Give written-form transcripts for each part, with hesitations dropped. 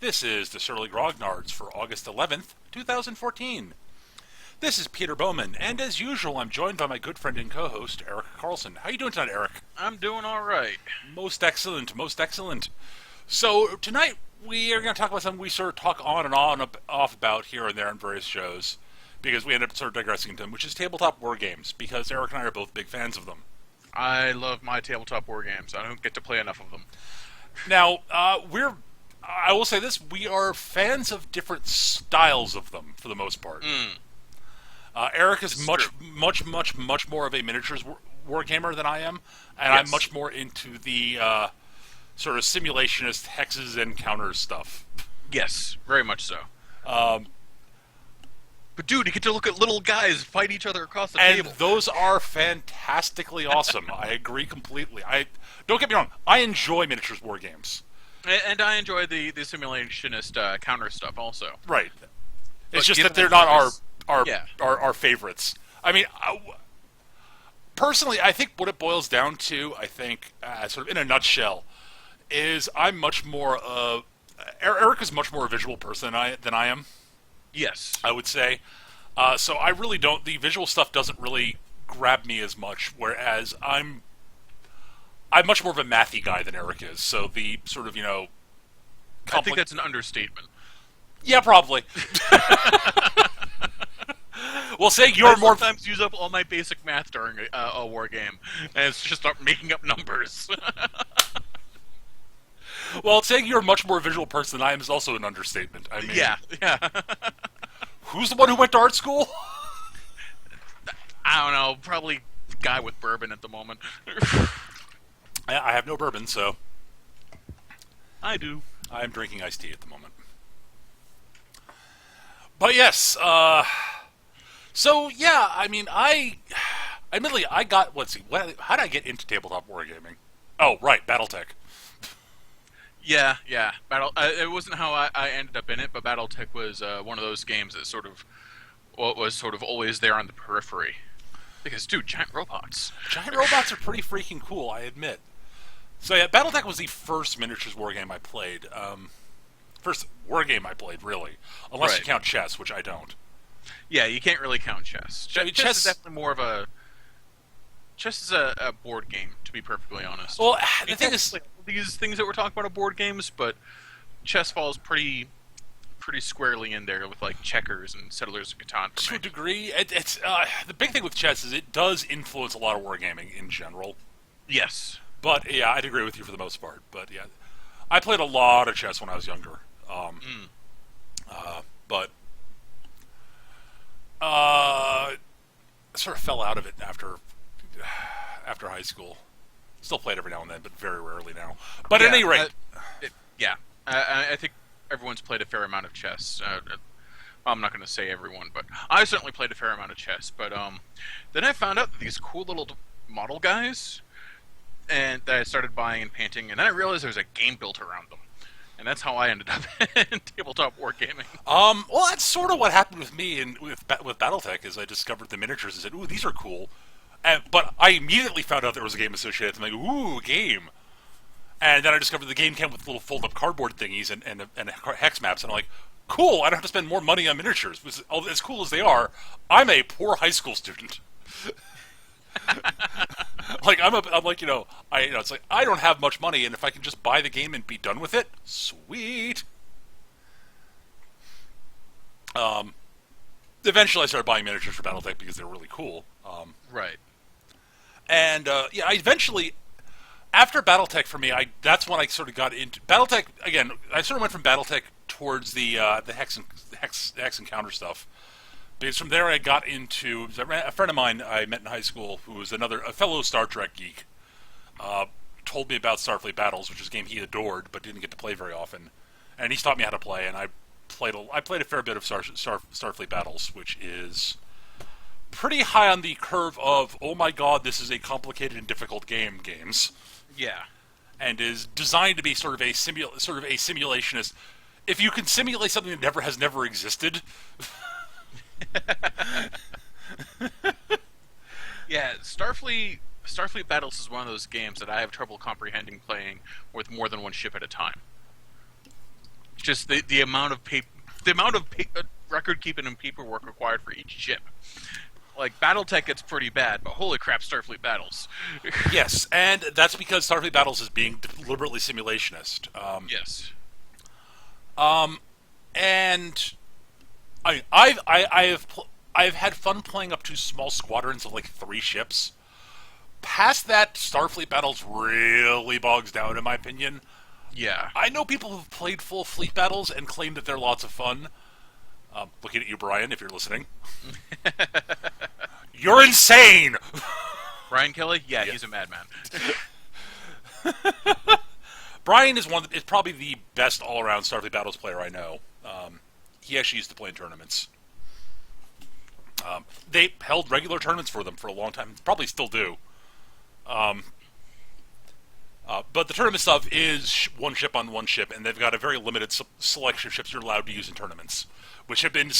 This is the Surly Grognards for August 11th, 2014. This is Peter Bowman, and as usual, I'm joined by my good friend and co-host, Eric Carlson. How you doing tonight, Eric? I'm doing all right. Most excellent, most excellent. So, tonight, we are going to talk about something we sort of talk on and off about here and there on various shows, because we end up sort of digressing into them, which is tabletop war games, because Eric and I are both big fans of them. I love my tabletop war games. I don't get to play enough of them. Now, I will say this, we are fans of different styles of them, for the most part. Eric is much more of a miniatures war gamer than I am, and Yes. I'm much more into the sort of simulationist hexes and counters stuff. Yes, very much so. Um, But dude, you get to look at little guys fight each other across the and table. those are fantastically awesome. I agree completely. Don't get me wrong, I enjoy miniatures war games. And I enjoy the simulationist counter stuff also. Right. But It's just given that they're that not Yeah. our favorites. I mean, personally, I think what it boils down to, sort of in a nutshell, is I'm much more Eric is much more a visual person than I am. Yes. I would say. So I really don't. The visual stuff doesn't really grab me as much. Whereas I'm much more of a mathy guy than Eric is. So the sort of I think that's an understatement. yeah, probably. Well, saying I you're more. sometimes use up all my basic math during a war game, and it's just start making up numbers. Well, saying you're a much more visual person than I am is also an understatement. I mean, yeah. who's the one who went to art school? I don't know. Probably the guy with bourbon at the moment. I have no bourbon, so I do. I'm drinking iced tea at the moment. But yes, so yeah, I mean, admittedly, I got, how did I get into tabletop wargaming? Oh, right, Battletech. Yeah. It wasn't how I ended up in it, but Battletech was one of those games that was sort of always there on the periphery. Because, dude, giant robots. Giant robots are pretty freaking cool, I admit. So yeah, Battletech was the first miniatures wargame I played. First wargame I played, really. Unless you Right. count chess, which I don't. Yeah, you can't really count chess. I mean, Chess is definitely more of a... Chess is a board game, to be perfectly honest. Well, I the mean, thing is, technically, these things that we're talking about are board games, but chess falls pretty squarely in there with like checkers and Settlers of Catan for to a me. degree, it's the big thing with chess is it does influence a lot of wargaming in general. Yes. But yeah, I'd agree with you for the most part. But yeah, I played a lot of chess when I was younger. But I sort of fell out of it after high school. Still played every now and then, but very rarely now. But at any rate, I think everyone's played a fair amount of chess. I'm not going to say everyone, but I certainly played a fair amount of chess. But then I found out that these cool little model guys, and that I started buying and painting, and then I realized there was a game built around them. And that's how I ended up in tabletop wargaming. well, that's sort of what happened with me with Battletech. Is I discovered the miniatures and said, "Ooh, these are cool," but I immediately found out there was a game associated. I'm like, "Ooh, game!" And then I discovered the game came with little fold-up cardboard thingies and hex maps, and I'm like, "Cool! I don't have to spend more money on miniatures." As cool as they are, I'm a poor high school student. It's like I don't have much money, and if I can just buy the game and be done with it, sweet. Eventually I started buying miniatures for Battletech because they were really cool. Right. And I eventually, after Battletech for me, that's when I sort of got into Battletech again. I sort of went from Battletech towards the hex and counter stuff. Because from there I got into a friend of mine I met in high school who was a fellow Star Trek geek. Told me about Starfleet Battles, which is a game he adored but didn't get to play very often. And he's taught me how to play, and I played a fair bit of Starfleet Battles, which is pretty high on the curve of, oh my god, this is a complicated and difficult games. Yeah. And is designed to be sort of a simulationist. If you can simulate something that has never existed. Yeah, Starfleet Battles is one of those games that I have trouble comprehending playing with more than one ship at a time. Just the amount of record keeping and paperwork required for each ship. Like, Battletech gets pretty bad, but holy crap, Starfleet Battles. Yes, and that's because Starfleet Battles is being deliberately simulationist. Yes. And I've had fun playing up to small squadrons of like 3 ships. Past that, Starfleet Battles really bogs down, in my opinion. Yeah. I know people who've played full fleet battles and claim that they're lots of fun. Looking at you, Brian, if you're listening. You're insane! Brian Kelly? Yeah, he's a madman. Brian is probably the best all-around Starfleet Battles player I know. He actually used to play in tournaments. They held regular tournaments for them for a long time. Probably still do. But the tournament stuff is one ship on one ship, and they've got a very limited selection of ships you're allowed to use in tournaments, which have been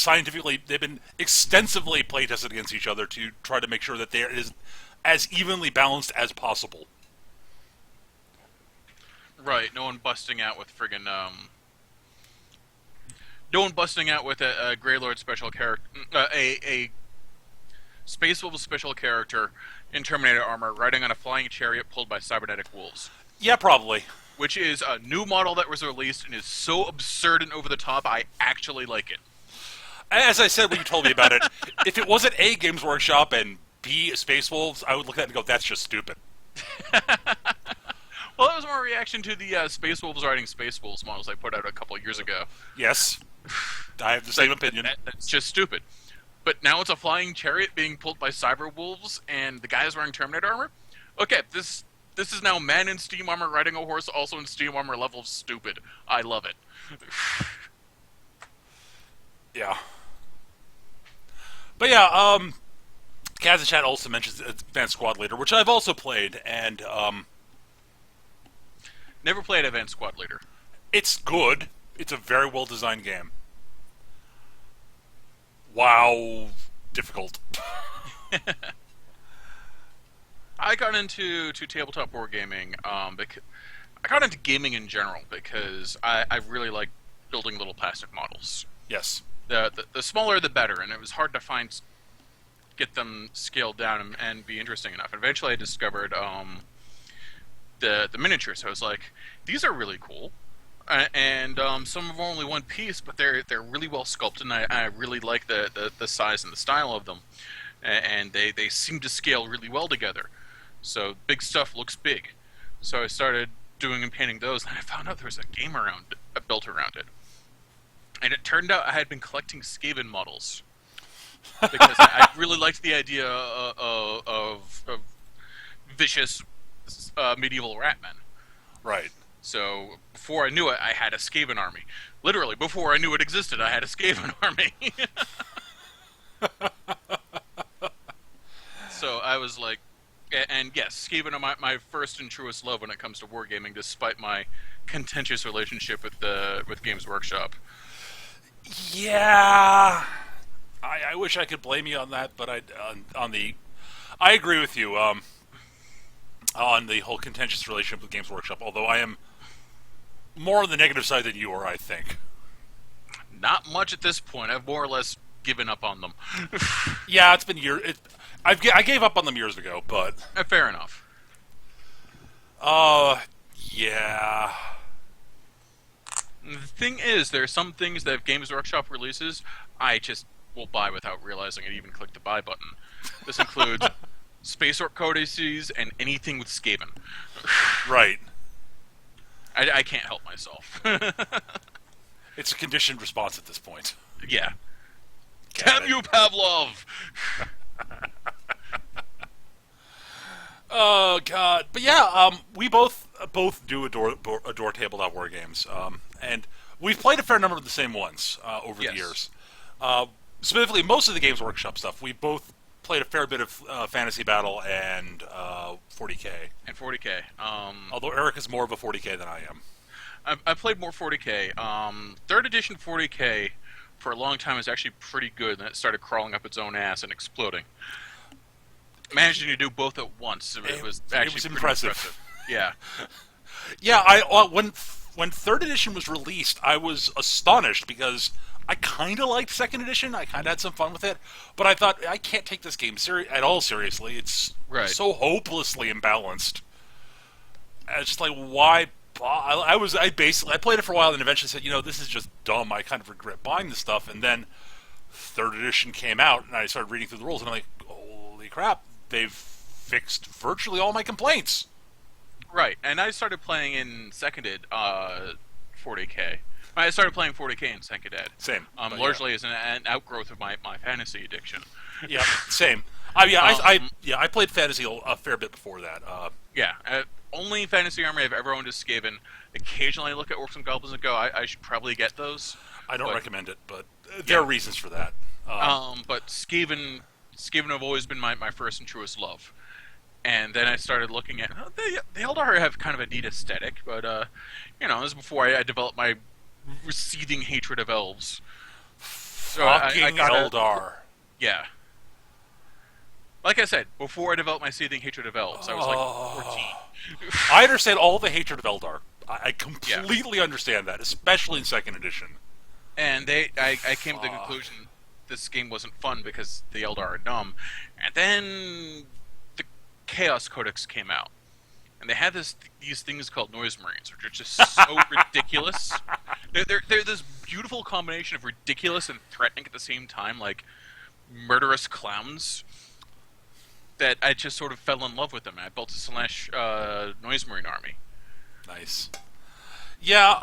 they've been extensively play tested against each other to try to make sure that there is as evenly balanced as possible. Right, no one busting out with friggin' no one busting out with a Grey Lord special character, a Space Wolf special character in Terminator armor riding on a flying chariot pulled by cybernetic wolves. Yeah, probably. Which is a new model that was released and is so absurd and over the top, I actually like it. As I said when you told me about it, if it wasn't A, Games Workshop, and B, Space Wolves, I would look at it and go, that's just stupid. Well, that was more a reaction to the Space Wolves riding Space Wolves models I put out a couple of years ago. Yes. I have the same opinion. That's just stupid. But now it's a flying chariot being pulled by cyber wolves, and the guy is wearing Terminator armor? Okay, this is now man in steam armor riding a horse, also in steam armor level of stupid. I love it. Yeah. But yeah, Kaz in chat also mentions Advanced Squad Leader, which I've also played, and Never played Advanced Squad Leader. It's good. It's a very well designed game. Wow, difficult. I got into tabletop wargaming because I got into gaming in general because I really like building little plastic models. Yes. The smaller the better, and it was hard to get them scaled down and be interesting enough. And eventually I discovered the miniatures. I was like, these are really cool. And some of them are only one piece, but they're really well sculpted, and I really like the size and the style of them. And they seem to scale really well together. So big stuff looks big. So I started doing and painting those, and I found out there was a game built around it. And it turned out I had been collecting Skaven models. Because I really liked the idea of vicious medieval ratmen. Right. So before I knew it, I had a Skaven army. Literally, before I knew it existed, I had a Skaven army. So I was like, and yes, Skaven are my first and truest love when it comes to wargaming, despite my contentious relationship with Games Workshop. Yeah, I wish I could blame you on that, but I agree with you on the whole contentious relationship with Games Workshop. Although I am more on the negative side than you are, I think. Not much at this point. I've more or less given up on them. Yeah, it's been years. I gave up on them years ago, but fair enough. Yeah. The thing is, there are some things that if Games Workshop releases, I just will buy without realizing it, even click the buy button. This includes Space Orc Codices and anything with Skaven. Right. I can't help myself. It's a conditioned response at this point. Yeah. Damn you, Pavlov! Oh God! But yeah, we both do adore tabletop war games, and we've played a fair number of the same ones over the years. Specifically, most of the Games Workshop stuff, we both played a fair bit of Fantasy Battle and 40K. And 40K. Although Eric is more of a 40K than I am. I played more 40K. 3rd edition 40K for a long time was actually pretty good, and then it started crawling up its own ass and exploding. Managing to do both at once, it was actually impressive. Yeah. Yeah, when when 3rd edition was released, I was astonished because I kind of liked 2nd edition. I kind of had some fun with it, but I thought I can't take this game at all seriously. It's so hopelessly imbalanced. And it's just like, why? I played it for a while and eventually said, this is just dumb. I kind of regret buying this stuff. And then 3rd edition came out, and I started reading through the rules, and I'm like, holy crap! They've fixed virtually all my complaints. Right, and I started playing in 2nd ed 40k. I started playing 40k in 2nd ed. Same. Largely as an outgrowth of my fantasy addiction. Yeah, same. I played fantasy a fair bit before that. Only fantasy army I've ever owned is Skaven. Occasionally I look at Orcs and Goblins and go, I should probably get those. I don't recommend it, but there are reasons for that. But Skaven have always been my first and truest love. And then I started looking at the Eldar have kind of a neat aesthetic, but this is before I developed my seething hatred of elves. So Fucking Eldar. Yeah. Like I said, before I developed my seething hatred of elves, I was like 14. I understand all the hatred of Eldar. I completely understand that, especially in 2nd edition. And I came to the conclusion this game wasn't fun because the Eldar are dumb. And then the Chaos Codex came out. And they had these things called Noise Marines, which are just so ridiculous. They're this beautiful combination of ridiculous and threatening at the same time, like murderous clowns, that I just sort of fell in love with them. I built a Slash Noise Marine army. Nice. Yeah,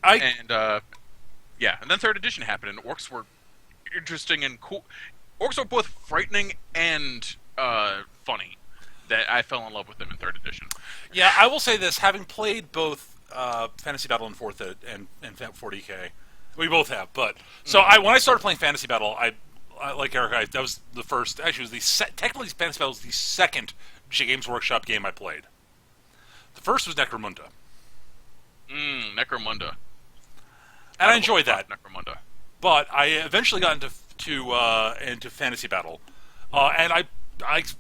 And then 3rd edition happened, and Orcs were interesting and cool. Orcs were both frightening and funny. That I fell in love with them in 3rd edition. Yeah, I will say this: having played both Fantasy Battle and 40k, we both have. But so when I started playing Fantasy Battle, I like Eric. That was the first. Actually, it was technically Fantasy Battle was the second Games Workshop game I played. The first was Necromunda. Necromunda. And I enjoyed that. Necromunda. But I eventually got into Fantasy Battle, and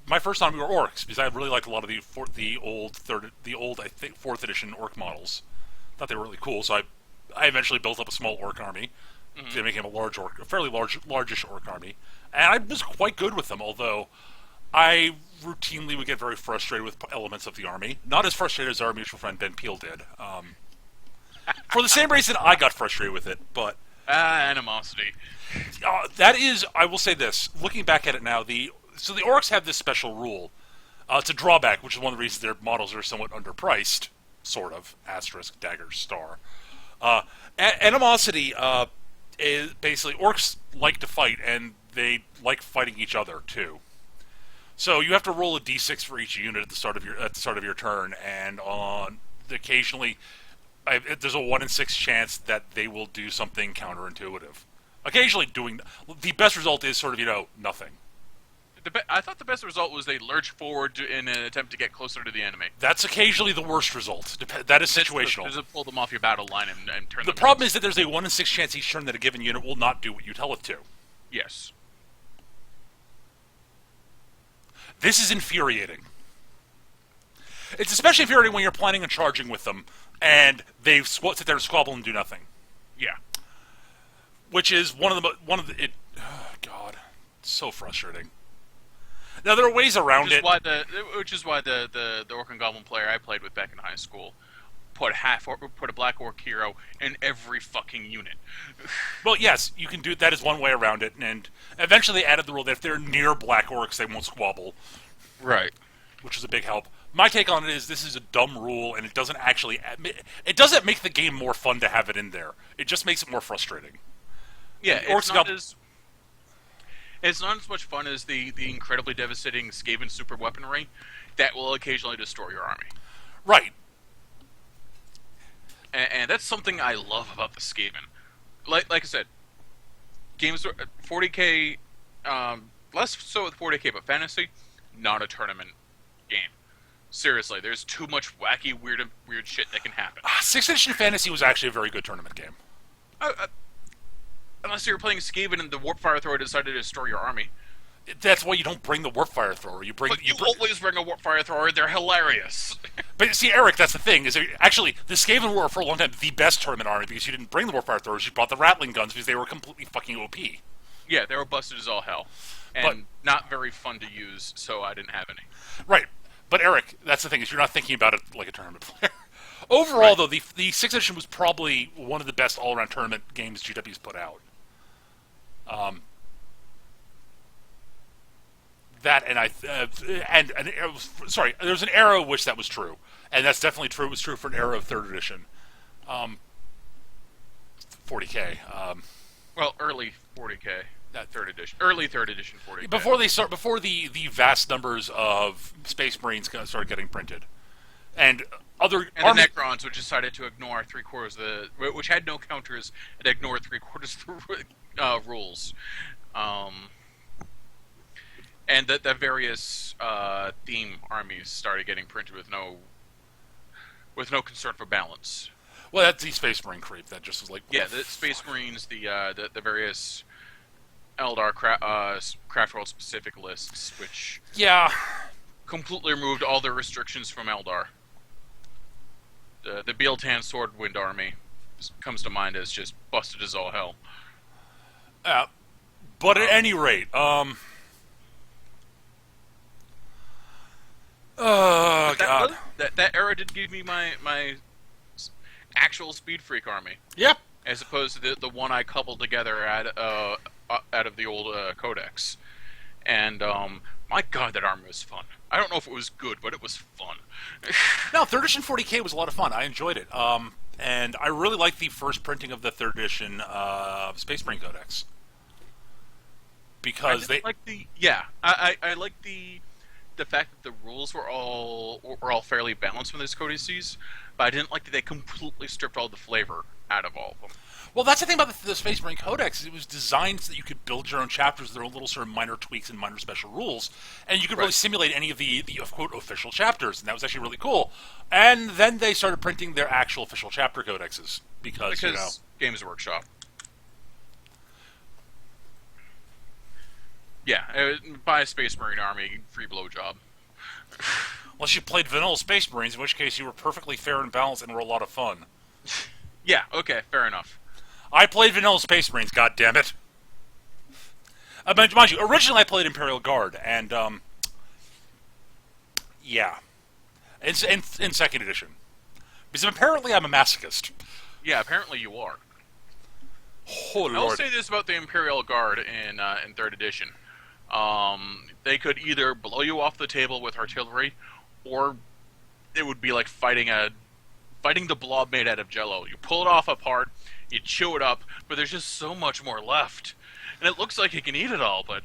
my first army were orcs because I really liked a lot of the old 4th edition orc models. Thought they were really cool, so I eventually built up a small orc army. They became a fairly largish orc army, and I was quite good with them. Although I routinely would get very frustrated with elements of the army. Not as frustrated as our mutual friend Ben Peel did. For the same reason I got frustrated with it, but animosity. That is, I will say this. Looking back at it now, the orcs have this special rule. It's a drawback, which is one of the reasons their models are somewhat underpriced, sort of. Asterisk, dagger, star. Animosity is basically orcs like to fight, and they like fighting each other too. So you have to roll a d6 for each unit at the start of your turn, and occasionally there's a 1 in 6 chance that they will do something counterintuitive. Occasionally the best result is sort of nothing. I thought the best result was they lurch forward in an attempt to get closer to the enemy. That's occasionally the worst result. That is situational. Just pull them off your battle line and turn them. The problem is that there's a 1 in 6 chance each turn that a given unit will not do what you tell it to. Yes. This is infuriating. It's especially infuriating when you're planning on charging with them, and they sit there and squabble and do nothing. Yeah. Which is oh God, it's so frustrating. Now there are ways around it. Which is why the Orc and Goblin player I played with back in high school put a Black Orc hero in every fucking unit. Well, yes, you can do that. Is one way around it, and eventually they added the rule that if they're near Black Orcs, they won't squabble. Right. Which is a big help. My take on it is this is a dumb rule, and it doesn't make the game more fun to have it in there. It just makes it more frustrating. Yeah, it's not as much fun as the incredibly devastating Skaven super weaponry that will occasionally destroy your army. Right. And that's something I love about the Skaven. Like I said, games 40k, less so with 40k, but fantasy, not a tournament game. Seriously, there's too much wacky, weird shit that can happen. 6th edition fantasy was actually a very good tournament game. Unless you're playing Skaven and the Warpfire Thrower decided to destroy your army. That's why you don't bring the warpfire thrower. But you always bring a warpfire thrower. They're hilarious. But see, Eric, that's the thing. Is actually the Skaven were for a long time the best tournament army because you didn't bring the warpfire throwers. You brought the rattling guns because they were completely fucking OP. Yeah, they were busted as all hell, and not very fun to use. So I didn't have any. Right, but Eric, that's the thing is you're not thinking about it like a tournament player. Overall, though, the 6th edition was probably one of the best all-around tournament games GW's put out. That and sorry, there's an era in which that was true, and that's definitely true. It was true for an era of 3rd edition, 40k. Well, early 40k, that 3rd edition, early 3rd edition 40k. Before the vast numbers of Space Marines started getting printed, and the Necrons, which decided to ignore 3/4 which had no counters and ignored 3/4 the rules. And the various theme armies started getting printed with no concern for balance. Well, that's the Space Marine creep. That just was like the Space Marines, the various Eldar Craft World specific lists, which completely removed all the restrictions from Eldar. The Bealtan Swordwind army comes to mind as just busted as all hell. But at any rate, God. That era did give me my actual Speed Freak army. Yep. As opposed to the one I coupled together out of the old Codex. And, my God, that army was fun. I don't know if it was good, but it was fun. No, 3rd edition 40k was a lot of fun. I enjoyed it. And I really liked the first printing of the 3rd edition Space Marine Codex. Because I like the fact that the rules were all fairly balanced from those codices, but I didn't like that they completely stripped all the flavor out of all of them. Well, that's the thing about the Space Marine Codex. It was designed so that you could build your own chapters with their own little sort of minor tweaks and minor special rules, and you could really simulate any of the quote official chapters, and that was actually really cool. And then they started printing their actual official chapter codexes because you know, Games Workshop. Yeah, buy a Space Marine army, free blowjob. Unless you played vanilla Space Marines, in which case you were perfectly fair and balanced and were a lot of fun. Yeah, okay, fair enough. I played vanilla Space Marines, goddammit. Mind you, originally I played Imperial Guard, and, yeah. In 2nd edition. Because apparently I'm a masochist. Yeah, apparently you are. Oh, Lord. I'll say this about the Imperial Guard in 3rd edition. They could either blow you off the table with artillery, or it would be like fighting the blob made out of Jello. You pull it off apart, you chew it up, but there's just so much more left, and it looks like you can eat it all, but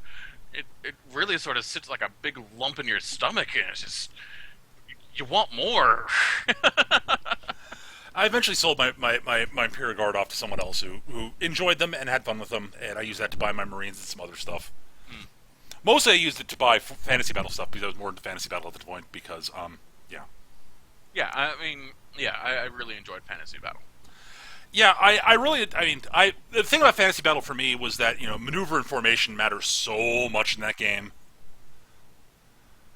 it really sort of sits like a big lump in your stomach, and it's just you want more. I eventually sold my Imperial Guard off to someone else who enjoyed them and had fun with them, and I used that to buy my Marines and some other stuff. Mostly I used it to buy Fantasy Battle stuff because I was more into Fantasy Battle at the point because, yeah. Yeah, I mean, yeah, I really enjoyed Fantasy Battle. Yeah, the thing about Fantasy Battle for me was that, you know, maneuver and formation matters so much in that game.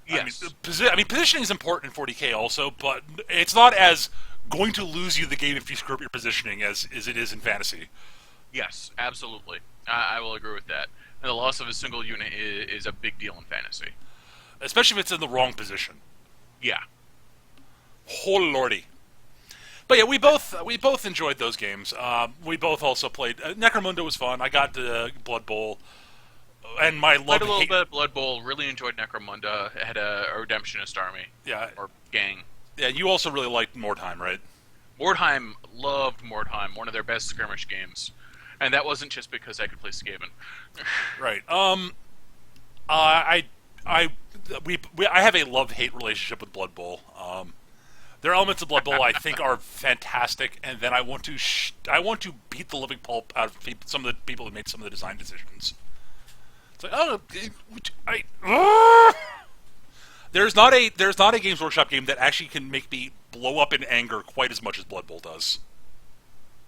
Yes. Positioning is important in 40k also, but it's not as going to lose you the game if you screw up your positioning as it is in Fantasy. Yes, absolutely. I will agree with that. And the loss of a single unit is a big deal in Fantasy. Especially if it's in the wrong position. Yeah. Oh, lordy. But yeah, we both enjoyed those games. We both also played... Necromunda was fun. I got the Blood Bowl. And my love... Played a little bit of Blood Bowl. Really enjoyed Necromunda. It had a Redemptionist army. Yeah. Or gang. Yeah, you also really liked Mordheim, right? Mordheim. Loved Mordheim. One of their best skirmish games. And that wasn't just because I could play Skaven. Right. I have a love-hate relationship with Blood Bowl. There are elements of Blood Bowl I think are fantastic, and then I want to beat the living pulp out of some of the people who made some of the design decisions. It's like, there's not a Games Workshop game that actually can make me blow up in anger quite as much as Blood Bowl does.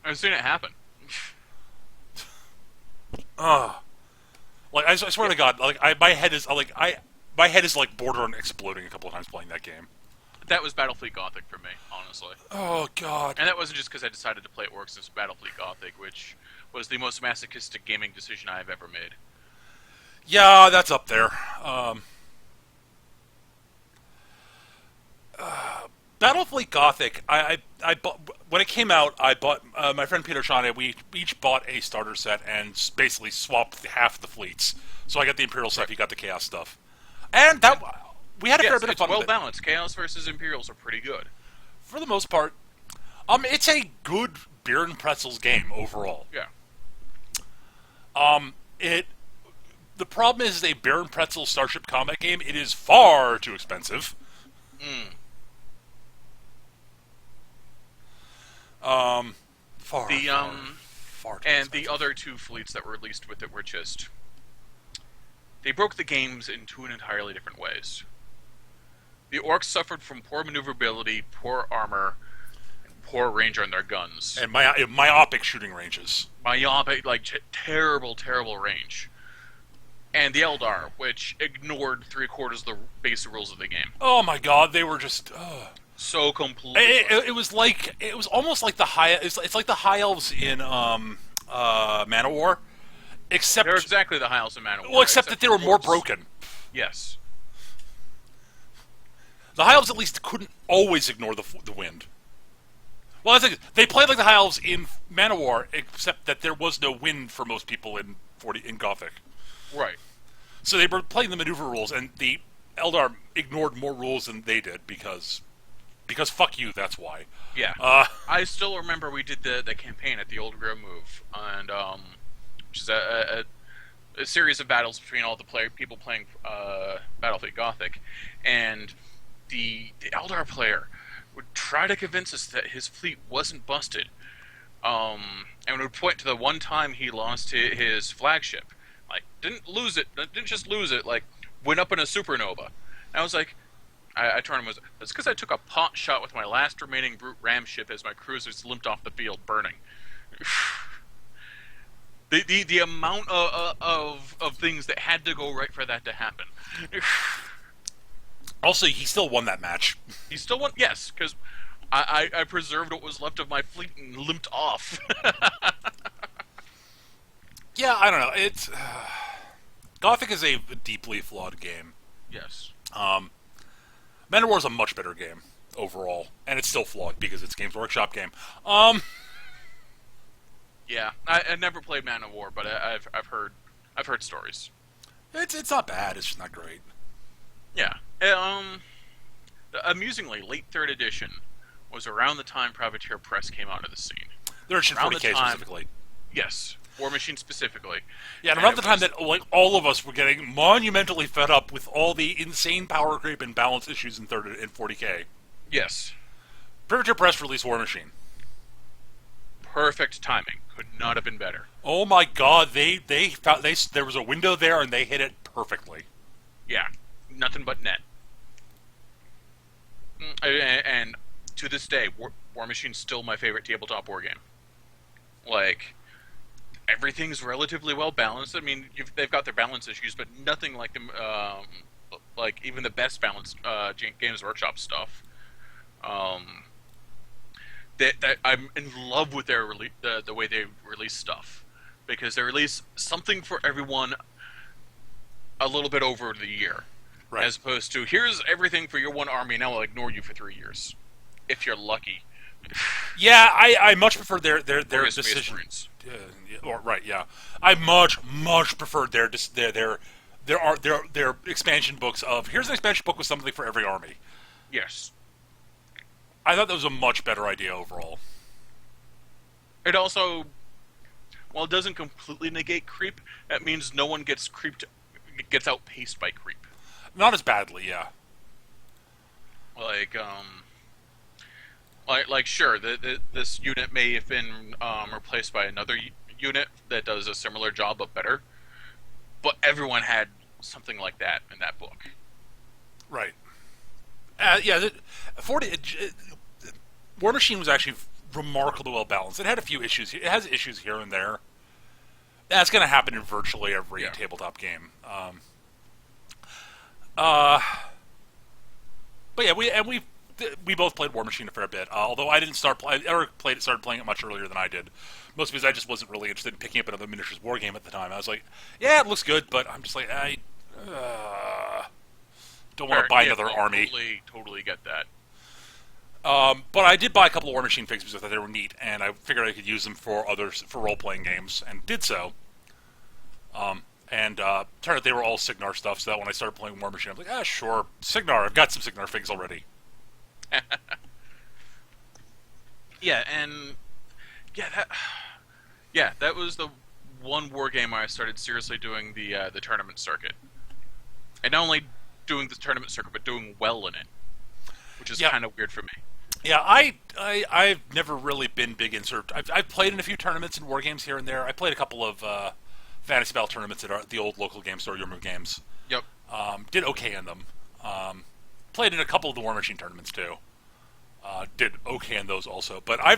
I've seen it happen. Like I swear to God, like my head is like border on exploding a couple of times playing that game. That was Battlefleet Gothic for me, honestly. Oh God. And that wasn't just because I decided to play it Orcs as Battlefleet Gothic, which was the most masochistic gaming decision I've ever made. Yeah, that's up there. Battlefleet Gothic. I bought when it came out. I bought my friend Peter Shane. We each bought a starter set and basically swapped half the fleets. So I got the Imperial stuff. He got the Chaos stuff, and that we had a fair bit of fun. Well with it. balanced. Chaos versus Imperials are pretty good For the most part. It's a good beer and pretzels game overall. Yeah. The problem is a beer and pretzels Starship combat game. It is far too expensive. Far far too expensive. the other two fleets that were released with it were just they broke the games in two entirely different ways. The Orcs suffered from poor maneuverability, poor armor, and poor range on their guns. And myopic shooting ranges. Myopic, terrible, terrible range. And the Eldar, which ignored 3/4 of the basic rules of the game. Oh my God, they were just. So completely. It was almost like the high. It's like the high elves in Manowar, except They're exactly the High Elves in Manowar. well, except that they were more Hordes. broken. Yes. The High Elves at least couldn't always ignore the wind. Well, I think they played like the High Elves in Manowar, except that there was no wind for most people in Gothic. Right. So they were playing the maneuver rules, and the Eldar ignored more rules than they did because fuck you. That's why. Yeah. I still remember we did the campaign at the Old Grove Move, and which is a series of battles between all the people playing Battlefleet Gothic, and the Eldar player would try to convince us that his fleet wasn't busted, and would point to the one time he lost his flagship. Like, didn't just lose it, like, went up in a supernova. And I was like, I turned and was, that's because I took a pot shot with my last remaining brute ram ship as my cruisers limped off the field burning. The amount of things that had to go right for that to happen. Also, he still won that match. He still won, yes, because I preserved what was left of my fleet and limped off. Yeah, I don't know. It's Gothic is a deeply flawed game. Yes. Manowar is a much better game overall, and it's still flawed because it's Games Workshop game. Yeah, I never played Man of War, but I've heard stories. It's not bad. It's just not great. Yeah. Amusingly, late 3rd edition was around the time Privateer Press came onto the scene. They're in 40K time, specifically. Yes, Warmachine specifically. Yeah, and around the time that all of us were getting monumentally fed up with all the insane power creep and balance issues in 40K. Yes. Privateer Press released Warmachine. Perfect timing. Could not have been better. Oh my God, they found there was a window there and they hit it perfectly. Yeah, nothing but net. And to this day, Warmachine's still my favorite tabletop war game. Like, everything's relatively well balanced. I mean, they've got their balance issues, but nothing like them. Like even the best balanced Games Workshop stuff. That I'm in love with their the way they release stuff, because they release something for everyone a little bit over the year, right. As opposed to here's everything for your one army, and I'll ignore you for 3 years, if you're lucky. Yeah, I much prefer their decision. Right, yeah. I much preferred their expansion books of here's an expansion book with something for every army. Yes. I thought that was a much better idea overall. It also, while it doesn't completely negate creep, that means no one gets outpaced by creep. Not as badly, yeah. Like sure, this unit may have been replaced by another unit that does a similar job but better, but everyone had something like that in that book. Right. Yeah, Warmachine was actually remarkably well balanced. It had a few issues. It has issues here and there, That's going to happen in virtually every Yeah. tabletop game. Uh, but yeah, we both played Warmachine a fair bit. Although I didn't start Eric started playing it much earlier than I did. Mostly because I just wasn't really interested in picking up another miniatures war game at the time. I was like, yeah, it looks good, but I'm just like, I don't want to buy another army. Totally get that. But I did buy a couple of Warmachine figs because I thought they were neat, and I figured I could use them for role playing games, and did so. And turned out they were all Signar stuff, so that when I started playing Warmachine, I was like, sure, Signar. I've got some Signar figs already. Yeah, and that was the one war game where I started seriously doing the tournament circuit, and not only doing the tournament circuit, but doing well in it, which is kind of weird for me. Yeah, I've never really been big in sort of. I've played in a few tournaments and war games here and there. I played a couple of Fantasy Battle tournaments at the old local game store, Warhammer Games. Yep. Did okay in them. Played in a couple of the Warmachine tournaments too. Did okay in those also. But I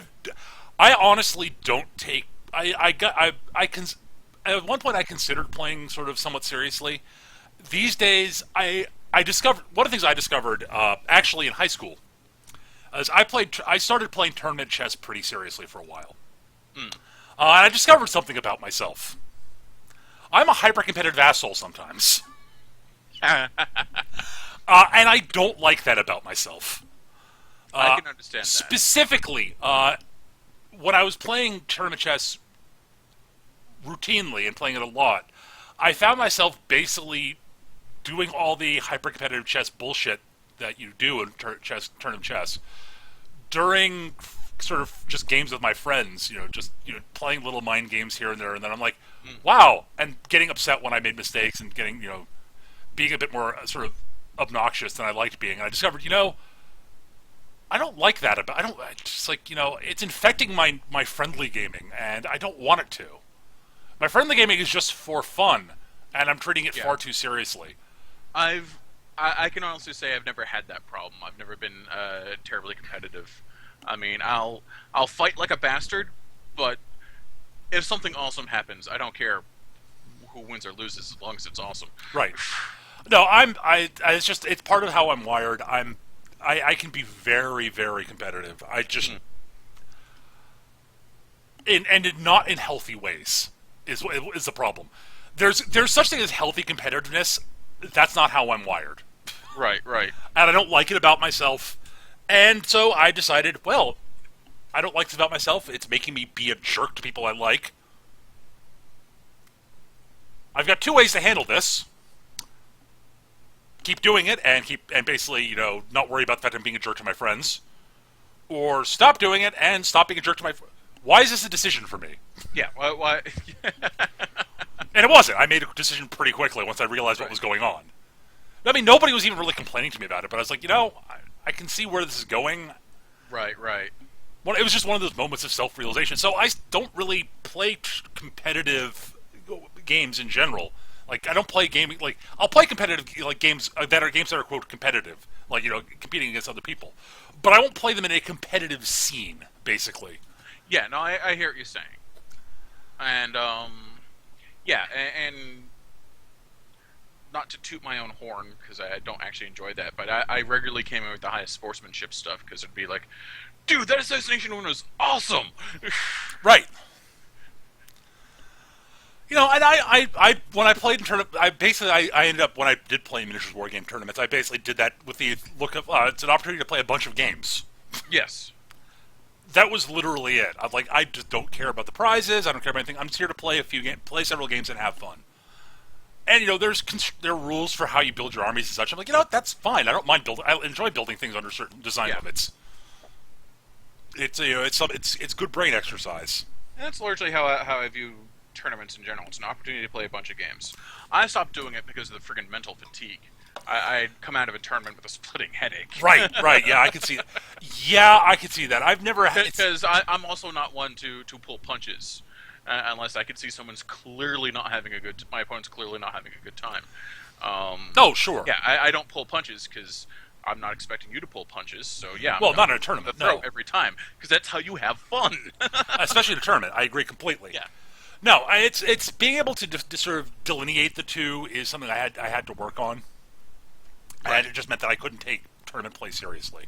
honestly don't take. At one point I considered playing sort of somewhat seriously. These days I discovered one of the things I discovered actually in high school. As I started playing tournament chess pretty seriously for a while. And I discovered something about myself. I'm a hyper-competitive asshole sometimes. And I don't like that about myself. I can understand that. Specifically, when I was playing tournament chess routinely and playing it a lot, I found myself basically doing all the hyper-competitive chess bullshit that you do in tournament chess during sort of just games with my friends, playing little mind games here and there, and then I'm like, wow, and getting upset when I made mistakes and getting, being a bit more sort of obnoxious than I liked being. And I discovered, I don't like that about, it's infecting my friendly gaming, and I don't want it to. My friendly gaming is just for fun, and I'm treating it far too seriously. I can honestly say I've never had that problem. I've never been terribly competitive. I mean, I'll fight like a bastard, but if something awesome happens, I don't care who wins or loses as long as it's awesome. Right. No, it's part of how I'm wired. I can be very, very competitive. I just not in healthy ways is the problem. There's such thing as healthy competitiveness. That's not how I'm wired. Right. And I don't like it about myself. And so I decided, well, I don't like this about myself. It's making me be a jerk to people I like. I've got two ways to handle this. Keep doing it and basically, not worry about the fact I'm being a jerk to my friends. Or stop doing it and stop being a jerk to my friends. Why is this a decision for me? Yeah, why? And it wasn't. I made a decision pretty quickly once I realized what was going on. I mean, nobody was even really complaining to me about it, but I was like, I can see where this is going. Right. Well, it was just one of those moments of self-realization. So I don't really play competitive games in general. Like, I don't play gaming. Like, I'll play competitive games that are quote competitive, competing against other people. But I won't play them in a competitive scene, basically. Yeah, no, I hear what you're saying, and and not to toot my own horn because I don't actually enjoy that, but I regularly came in with the highest sportsmanship stuff because it'd be like, dude, that assassination one was awesome. Right. And I when I played in tournament, I ended up, when I did play miniatures war game tournaments, I basically did that with the look of it's an opportunity to play a bunch of games. Yes. That was literally it. I just don't care about the prizes. I don't care about anything. I'm just here to play play several games and have fun. And there are rules for how you build your armies and such. I'm like, that's fine. I don't mind building. I enjoy building things under certain design limits. It's good brain exercise. And that's largely how I view tournaments in general. It's an opportunity to play a bunch of games. I stopped doing it because of the friggin' mental fatigue. I'd come out of a tournament with a splitting headache. Right. Yeah, I can see that. Yeah, I can see that. I've never had... Because I'm also not one to pull punches. Unless I can see someone's clearly not having my opponent's clearly not having a good time. Oh, sure. Yeah, I don't pull punches because I'm not expecting you to pull punches. So yeah, well, not in a tournament. Throw every time because that's how you have fun. Especially in a tournament, I agree completely. Yeah. No, it's being able to sort of delineate the two is something I had to work on, and Right. it just meant that I couldn't take tournament play seriously,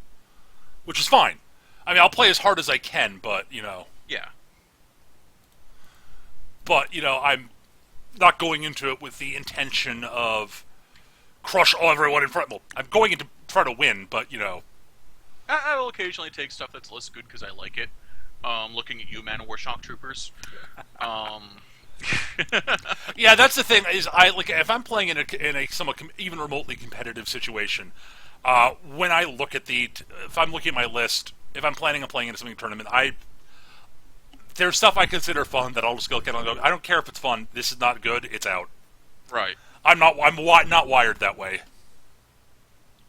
which is fine. I mean, I'll play as hard as I can, Yeah. but I'm not going into it with the intention of crush everyone in front. Well, I'm going in to try to win, but I will occasionally take stuff that's less good because I like it. Looking at you, Man of War Shock Troopers. Um, yeah, that's the thing. Is I like if I'm playing in a somewhat even remotely competitive situation. When I look at if I'm looking at my list, if I'm planning on playing in a swimming tournament, there's stuff I consider fun that I'll just look at and go, I don't care if it's fun. This is not good. It's out. right. I'm not wired that way.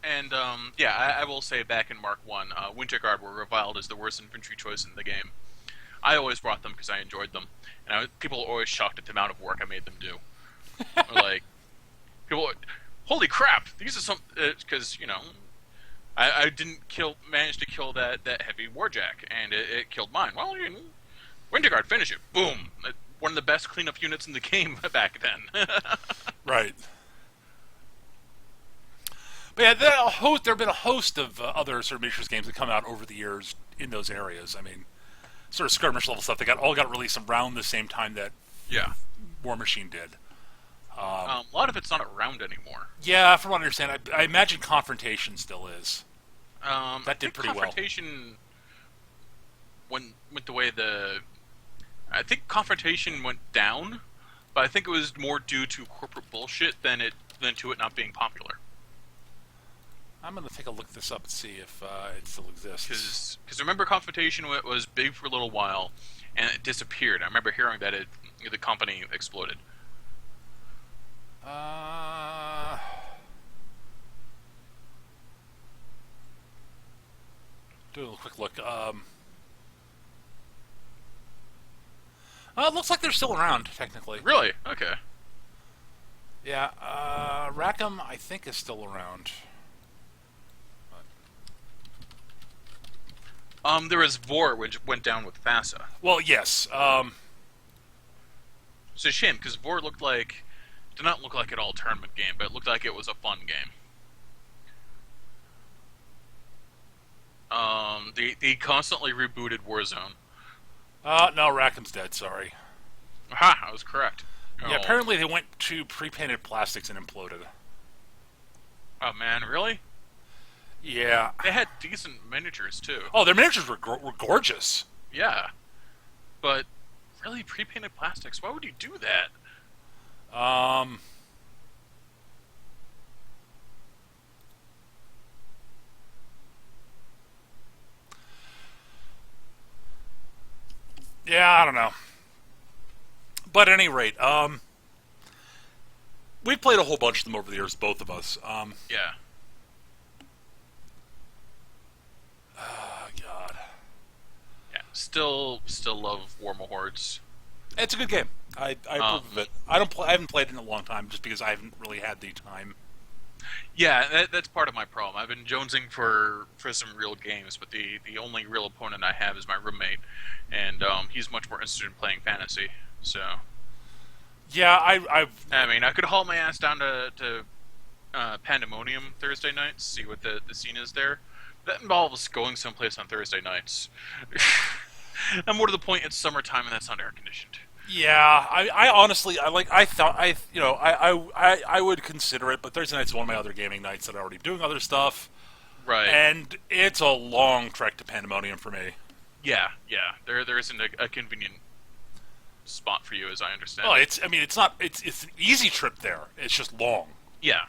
And yeah, I will say back in Mark 1, Winter Guard were reviled as the worst infantry choice in the game. I always brought them because I enjoyed them, and people were always shocked at the amount of work I made them do. Like, people, holy crap! These are some because I didn't manage to kill that heavy warjack, and it killed mine. Well, Winter Guard, finish it, boom! One of the best cleanup units in the game back then. Right. But yeah, there have been a host of other sort of miniatures games that come out over the years in those areas. I mean, sort of skirmish level stuff. They all got released around the same time that Yeah. Warmachine did. A lot of it's not around anymore. Yeah, from what I understand, I imagine Confrontation still is. That did pretty well. Confrontation went the way I think Confrontation went down, but I think it was more due to corporate bullshit than to it not being popular. I'm going to take a look this up and see if it still exists. Because remember, Confrontation was big for a little while, and it disappeared. I remember hearing that the company exploded. Do a quick look. It looks like they're still around, technically. Really? Okay. Yeah, Rackham, I think, is still around. There was Vor, which went down with FASA. Well, yes. It's a shame, because Vor did not look like an all tournament game, but it looked like it was a fun game. They constantly rebooted Warzone. No, Rackham's dead, sorry. Aha, I was correct. Yeah, apparently they went to pre-painted plastics and imploded. Oh man, really? Yeah. They had decent miniatures too. Oh, their miniatures were gorgeous. Yeah, but really, pre-painted plastics? Why would you do that? Yeah, I don't know. But at any rate, we've played a whole bunch of them over the years, both of us. Yeah. Oh, God. Yeah. Still love Warhammer Hordes. It's a good game. I approve of it. I haven't played it in a long time, just because I haven't really had the time. Yeah, that's part of my problem. I've been jonesing for some real games, but the only real opponent I have is my roommate, and he's much more interested in playing fantasy. So, yeah, I mean, I could haul my ass down to Pandemonium Thursday nights, see what the scene is there. That involves going someplace on Thursday nights. And more to the point, it's summertime and that's not air conditioned. Yeah, I honestly, I would consider it, but Thursday night's one of my other gaming nights that I'm already doing other stuff. Right. And it's a long trek to Pandemonium for me. Yeah. There isn't a convenient spot for you, as I understand. Well, it's an easy trip there. It's just long. Yeah.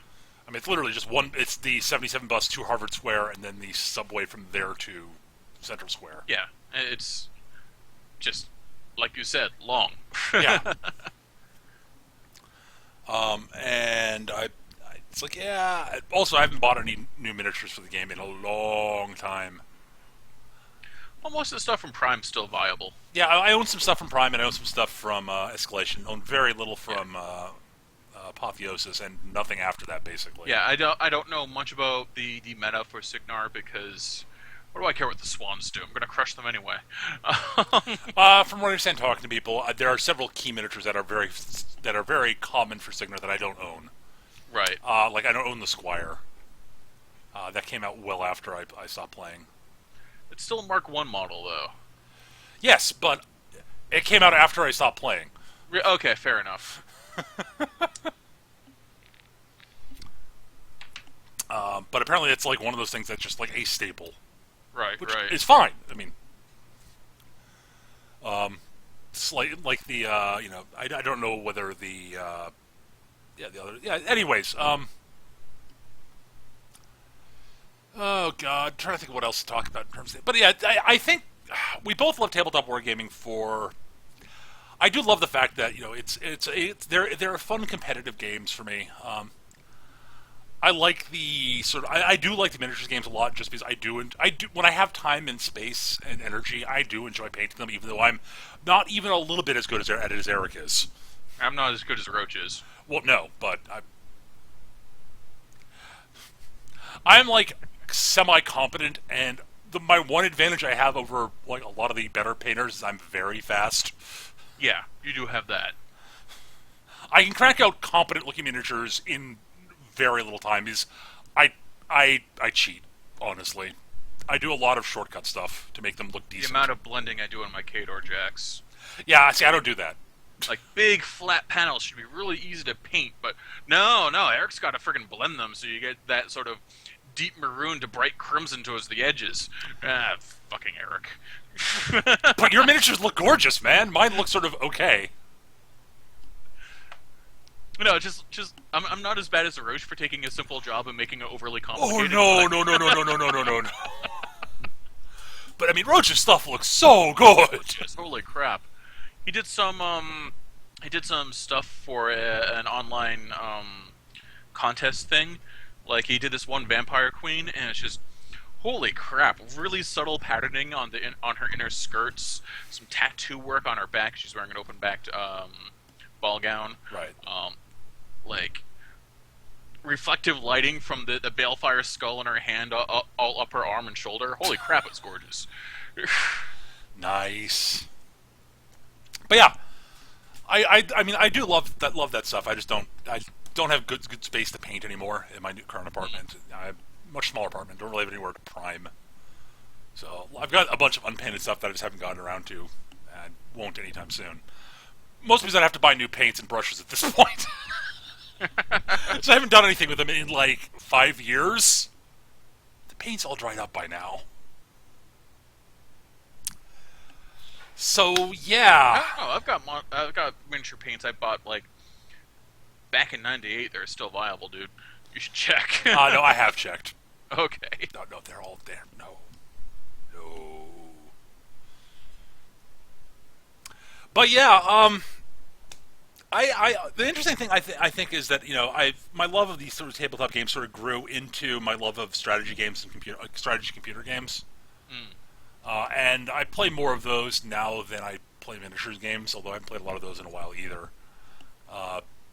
I mean, it's literally just one. It's the 77 bus to Harvard Square, and then the subway from there to Central Square. Yeah, it's just like you said, long. Yeah. And it's like, yeah. Also, I haven't bought any new miniatures for the game in a long time. Well, most of the stuff from Prime's still viable. Yeah, I own some stuff from Prime, and I own some stuff from Escalation. I own very little from Apotheosis, and nothing after that, basically. Yeah, I don't know much about the meta for Signar because What do I care what the swans do? I'm going to crush them anyway. From what I understand, talking to people, there are several key miniatures that are very common for Signar that I don't own. Right. Like I don't own the Squire. That came out well after I stopped playing. It's still a Mark 1 model, though. Yes, but it came out after I stopped playing. Okay, fair enough. But apparently it's like one of those things that's just like a staple. Right, Which right. is fine. I mean, like the I don't know whether the other Anyways, oh god, I'm trying to think of what else to talk about in terms of. But yeah, I think we both love tabletop wargaming for. I do love the fact that they're fun competitive games for me. I like the sort of I do like the miniatures games a lot just because I do when I have time and space and energy I do enjoy painting them, even though I'm not even a little bit as good at it as Eric is. I'm not as good as Roach is. Well, no, but I'm like semi-competent, and my one advantage I have over like a lot of the better painters is I'm very fast. Yeah, you do have that. I can crank out competent-looking miniatures in very little time. I cheat, honestly. I do a lot of shortcut stuff to make them look decent. The amount of blending I do on my Khador jacks. Yeah, see, I don't do that. Like, big flat panels should be really easy to paint, but no, Eric's got to friggin' blend them so you get that sort of deep maroon to bright crimson towards the edges. Ah, fucking Eric. But your miniatures look gorgeous, man. Mine look sort of okay. No, just I'm not as bad as Roche for taking a simple job and making it overly complicated. Oh no. But I mean, Roach's stuff looks so good. Just, holy crap! He did some stuff for an online contest thing. Like he did this one vampire queen, and it's just holy crap! Really subtle patterning on her inner skirts, some tattoo work on her back. She's wearing an open backed ball gown. Right. Like reflective lighting from the balefire skull in her hand all up her arm and shoulder. Holy crap, it's gorgeous. Nice. But yeah, I mean I do love that stuff. I don't have good space to paint anymore in my new current apartment. I have a much smaller apartment. Don't really have anywhere to prime. So I've got a bunch of unpainted stuff that I just haven't gotten around to, and won't anytime soon. Mostly because I'd have to buy new paints and brushes at this point. So I haven't done anything with them in like 5 years. The paint's all dried up by now. So yeah. I don't know. I've got miniature paints I bought like back in '98. They're still viable, dude. You should check. No, I have checked. Okay. No, they're all there. No. But yeah, the interesting thing I think is that my love of these sort of tabletop games sort of grew into my love of strategy games and computer games. And I play more of those now than I play miniatures games, although I haven't played a lot of those in a while either.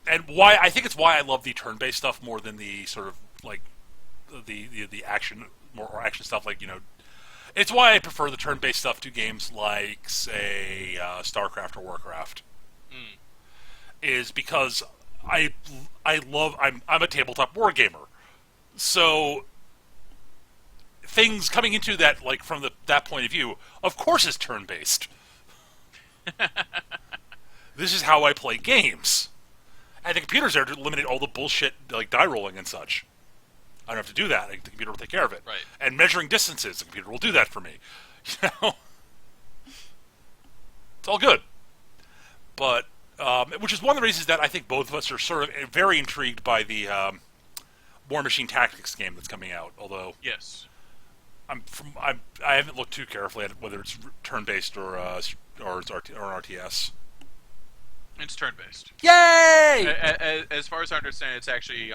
And I think it's why I love the turn-based stuff more than the sort of like the action or action stuff. Like it's why I prefer the turn-based stuff to games like say StarCraft or Warcraft. Is because I'm a tabletop wargamer, so things coming into that like from that point of view, of course, is turn based. This is how I play games, and the computer's there to eliminate all the bullshit like die rolling and such. I don't have to do that. The computer will take care of it. Right. And measuring distances, the computer will do that for me. It's all good, but. Which is one of the reasons that I think both of us are sort of very intrigued by the Warmachine Tactics game that's coming out. Although, yes, I haven't looked too carefully at whether it's turn-based or an RTS. it's turn-based. Yay! As far as I understand, it's actually,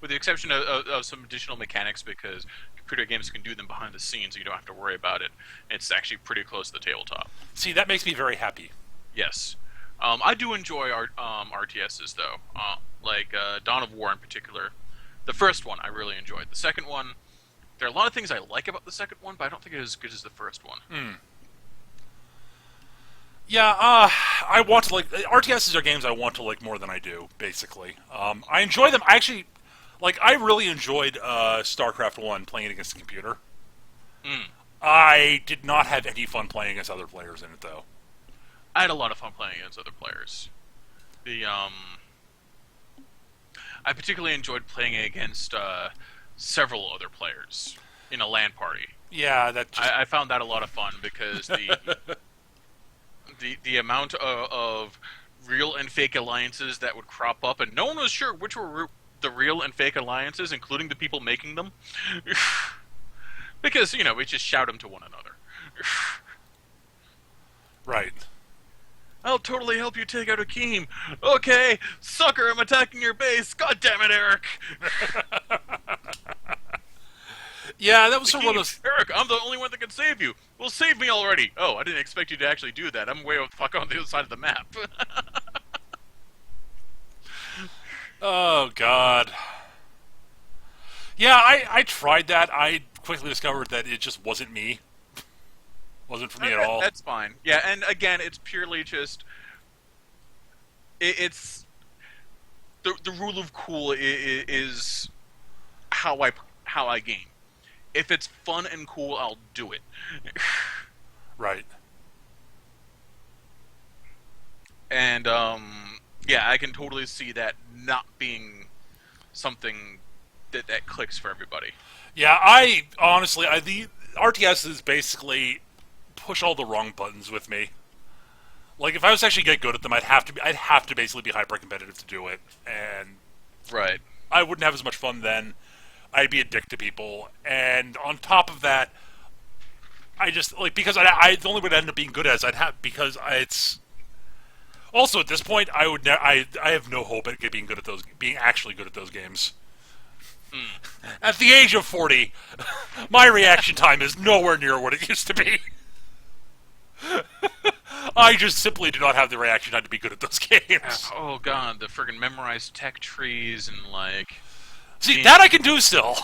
with the exception of some additional mechanics, because computer games can do them behind the scenes, so you don't have to worry about it. It's actually pretty close to the tabletop. See, that makes me very happy. Yes. I do enjoy RTSs, though, like Dawn of War in particular. The first one I really enjoyed. The second one, There are a lot of things I like about the second one, but I don't think it's as good as the first one. Yeah, I want to, like, RTSs are games I want to like more than I do, basically. I enjoy them. I actually, like, I really enjoyed StarCraft 1 playing against the computer. I did not have any fun playing against other players in it, though. I had a lot of fun playing against other players. I particularly enjoyed playing against several other players in a LAN party. Yeah, that just... I found that a lot of fun because the amount of real and fake alliances that would crop up, and no one was sure which were the real and fake alliances, including the people making them. Because, you know, we just shout them to one another. Right. I'll totally help you take out Akeem. Okay, sucker, I'm attacking your base. God damn it, Eric. Yeah, that was Akeem, one of those... Eric, I'm the only one that can save you. Well, save me already. Oh, I didn't expect you to actually do that. I'm way the fuck on the other side of the map. Oh, God. Yeah, I tried that. I quickly discovered that it just wasn't me. Wasn't for me at all. That's fine. Yeah, and again, it's purely just... It's... The rule of cool is how I game. If it's fun and cool, I'll do it. Right. And, yeah, I can totally see that not being something that clicks for everybody. Yeah, I honestly, the RTSs basically push all the wrong buttons with me. Like, if I was actually get good at them, I'd have to basically be hyper competitive to do it, and Right. I wouldn't have as much fun then. I'd be a dick to people, and on top of that, I just like because I the only way to end up being good as it's. Also, at this point, I have no hope at being actually good at those games. At the age of 40, my reaction time is nowhere near what it used to be. I just simply do not have the reaction time to be good at those games. Oh god, the friggin' memorized tech trees and like... See, that I can do still.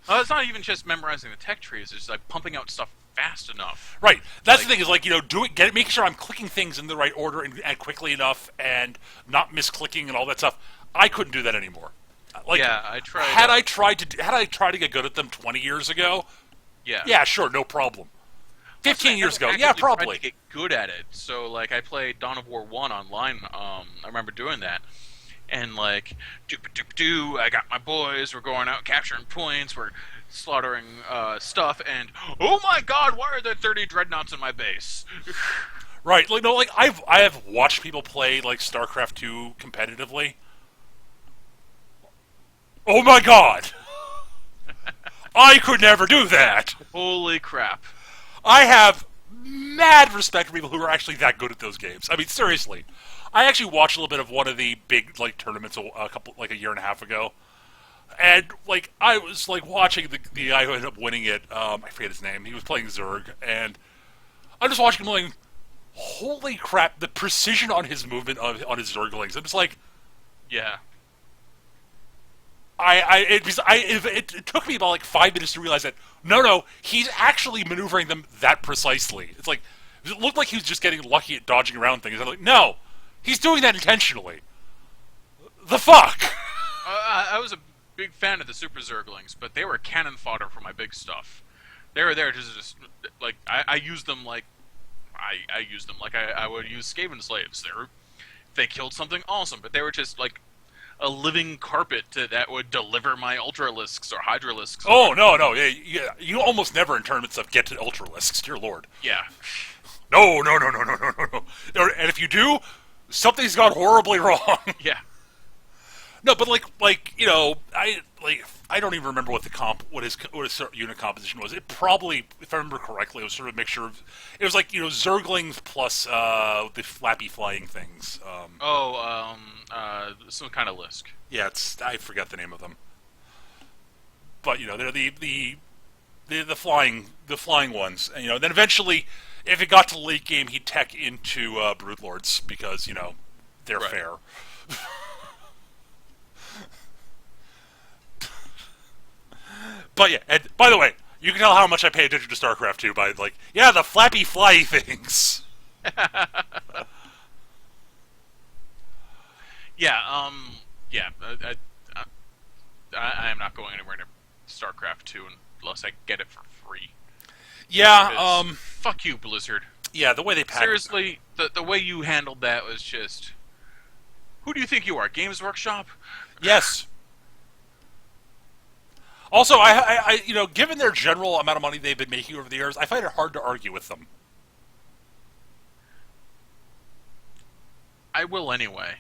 Oh, it's not even just memorizing the tech trees, it's like pumping out stuff fast enough. Right. That's the thing is like, you know, making sure I'm clicking things in the right order and quickly enough and not misclicking and all that stuff. I couldn't do that anymore. Like, yeah, I tried. Had I tried to get good at them 20 years ago, yeah, sure, no problem. 15 years ago, yeah, probably. Tried to get good at it. So, like, I played Dawn of War 1 online. I remember doing that. And, like, I got my boys, we're going out capturing points, we're slaughtering stuff, and, oh my god, why are there 30 dreadnoughts in my base? Right, like, no, like, I have watched people play, like, StarCraft 2 competitively. Oh my god! I could never do that! Holy crap. I have mad respect for people who are actually that good at those games. I mean, seriously. I actually watched a little bit of one of the big, like, tournaments a year and a half ago. And, like, I was, like, watching the guy who ended up winning it. I forget his name. He was playing Zerg. And I'm just watching him going, holy crap, the precision on his movement on his Zerglings. I'm just like... Yeah. It took me about like 5 minutes to realize that no, he's actually maneuvering them that precisely. It's like it looked like he was just getting lucky at dodging around things. I'm like, no, he's doing that intentionally. The fuck? I was a big fan of the Super Zerglings, but they were cannon fodder for my big stuff. They were there just like I used them like I used them like I would use Skaven slaves. They killed something awesome, but they were just like a living carpet that would deliver my Ultralisks or Hydralisks. Oh, no. Yeah, you almost never in tournaments get to Ultralisks, dear lord. Yeah. No. And if you do, something's gone horribly wrong. Yeah. No, but like you know, I don't even remember what his unit composition was. It probably, if I remember correctly, it was sort of a mixture of. It was like, you know, Zerglings plus the flappy flying things. Some kind of Lisk. Yeah, I forget the name of them. But you know, they're the flying ones. And, you know, then eventually, if it got to the late game, he'd tech into Broodlords because, you know, they're right. fair. But yeah, and by the way, you can tell how much I pay attention to StarCraft 2 by like, yeah, the flappy fly things. Yeah, yeah. I am not going anywhere near StarCraft 2 unless I get it for free. Yeah, fuck you, Blizzard. Yeah, the way they packaged. Seriously, the way you handled that was just. Who do you think you are, Games Workshop? Yes. Also, I given their general amount of money they've been making over the years, I find it hard to argue with them. I will anyway.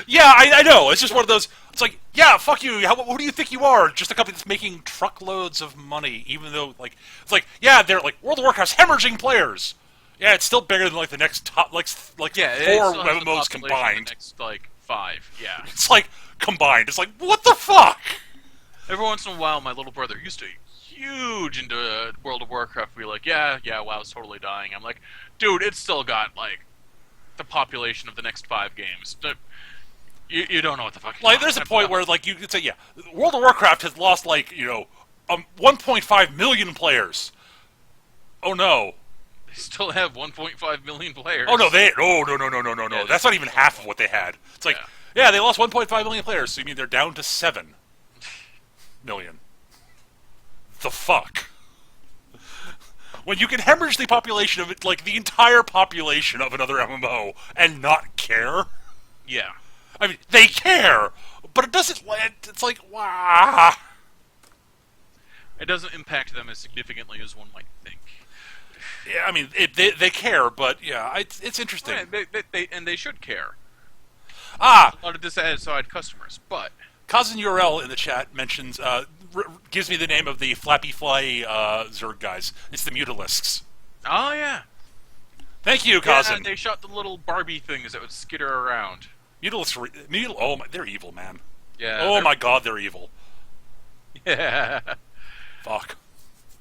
Yeah, I know. It's just one of those. It's like, yeah, fuck you. Who do you think you are? Just a company that's making truckloads of money, even though, like, it's like, yeah, they're like World of Warcraft's hemorrhaging players. Yeah, it's still bigger than like the next top, like yeah, four MMOs combined. The next 5, yeah. It's like combined. It's like, what the fuck? Every once in a while, my little brother used to huge into World of Warcraft. Be like, yeah, WoW is totally dying. I'm like, dude, it's still got like the population of the next 5 games. You don't know what the fuck. Like, there's a point where like you could say, yeah, World of Warcraft has lost like 1.5 million players. Oh no. They still have 1.5 million players. Oh no, no. Yeah, that's not even half of what they had. It's like, yeah, they lost 1.5 million players. So you mean they're down to 7 million? The fuck? When you can hemorrhage the population of it, like the entire population of another MMO, and not care? Yeah. I mean, they care, but it doesn't. It's like, wow. It doesn't impact them as significantly as one might think. Yeah, I mean, they care, but yeah, it's interesting. Yeah, they should care. Ah, A lot of dissatisfied customers, but Kazan URL in the chat mentions gives me the name of the Flappy Fly Zerg guys. It's the Mutalisks. Oh yeah. Thank you, Kazan. Yeah, they shot the little Barbie things that would skitter around. Mutalisks, oh my, they're evil, man. Yeah. Oh my god, they're evil. Yeah. Fuck.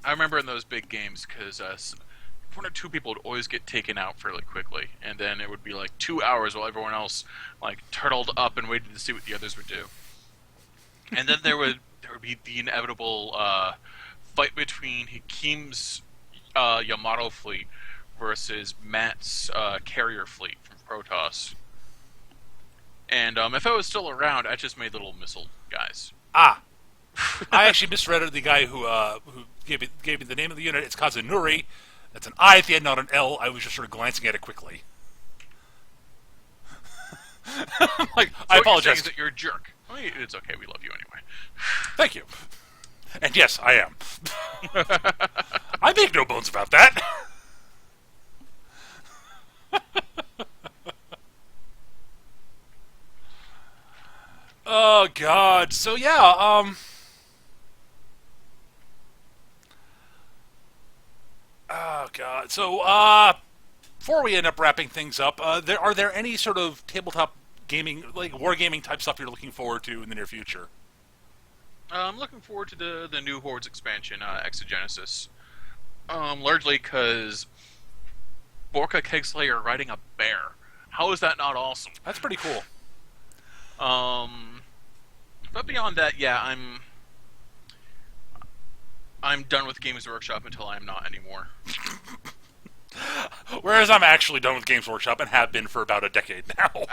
I remember in those big games because 1 or 2 people would always get taken out fairly quickly, and then it would be like 2 hours while everyone else like turtled up and waited to see what the others would do. And then there would be the inevitable fight between Hakim's Yamato fleet versus Matt's carrier fleet from Protoss. And if I was still around, I just made little missile guys. Ah. I actually misread the guy who gave me the name of the unit. It's Kazunuri. That's an I at the end, not an L. I was just sort of glancing at it quickly. Like, so I apologize. You're that you're a jerk. I mean, it's okay. We love you anyway. Thank you. And yes, I am. I make no bones about that. Oh god. So yeah, oh god. So before we end up wrapping things up, are there any sort of tabletop gaming, like wargaming type stuff you're looking forward to in the near future? I'm looking forward to the new Hordes expansion, Exogenesis. Largely because Borka Kegslayer riding a bear. How is that not awesome? That's pretty cool. But beyond that, yeah, I'm done with Games Workshop until I'm not anymore. Whereas I'm actually done with Games Workshop and have been for about a decade now.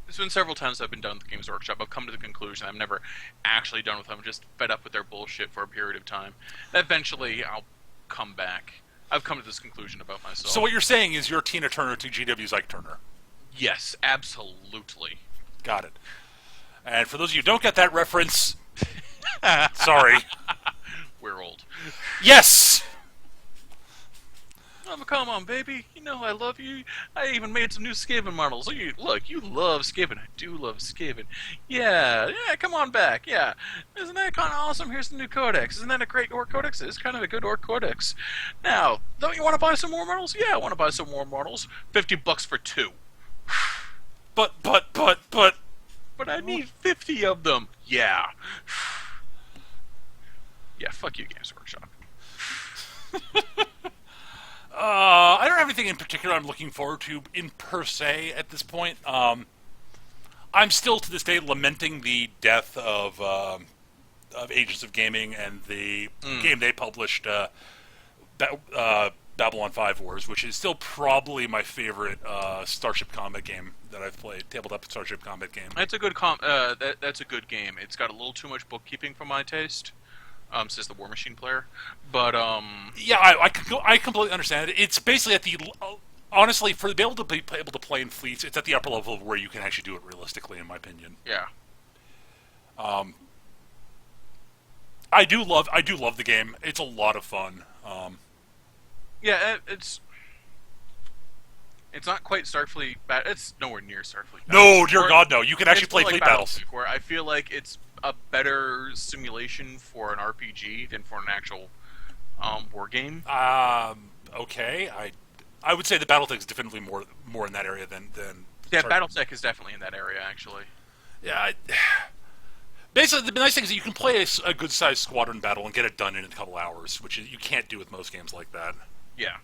It's been several times I've been done with Games Workshop. I've come to the conclusion I'm never actually done with them. I'm just fed up with their bullshit for a period of time. Eventually, I'll come back. I've come to this conclusion about myself. So what you're saying is you're Tina Turner to GW's Ike Turner? Yes, absolutely. Got it. And for those of you who don't get that reference, sorry. We're old. Yes! Oh, come on, baby. You know I love you. I even made some new Skaven models. Look, you love Skaven. I do love Skaven. Yeah, come on back. Yeah. Isn't that kind of awesome? Here's the new codex. Isn't that a great Orc codex? It's kind of a good Orc codex. Now, don't you want to buy some more models? Yeah, I want to buy some more models. $50 for 2. But I need 50 of them. Yeah. Yeah, fuck you, Games Workshop. I don't have anything in particular I'm looking forward to in per se at this point. I'm still to this day lamenting the death of Agents of Gaming and the game they published, Babylon 5 Wars, which is still probably my favorite Starship Combat game that I've played. Tabletop Starship Combat game. That's a good that's a good game. It's got a little too much bookkeeping for my taste. Says the Warmachine player, but yeah, I completely understand it. It's basically at the honestly for to be able to play in fleets, it's at the upper level of where you can actually do it realistically, in my opinion. Yeah. I do love the game. It's a lot of fun. Yeah, it's not quite Starfleet. It's nowhere near Starfleet. No, dear God, no. You can actually play fleet battles. Where I feel like it's a better simulation for an RPG than for an actual war game. Okay, I would say the Battletech is definitely more in that area than. Yeah, Battletech is definitely in that area, actually. Yeah. Basically, the nice thing is that you can play a good-sized squadron battle and get it done in a couple hours, which you can't do with most games like that. Yeah,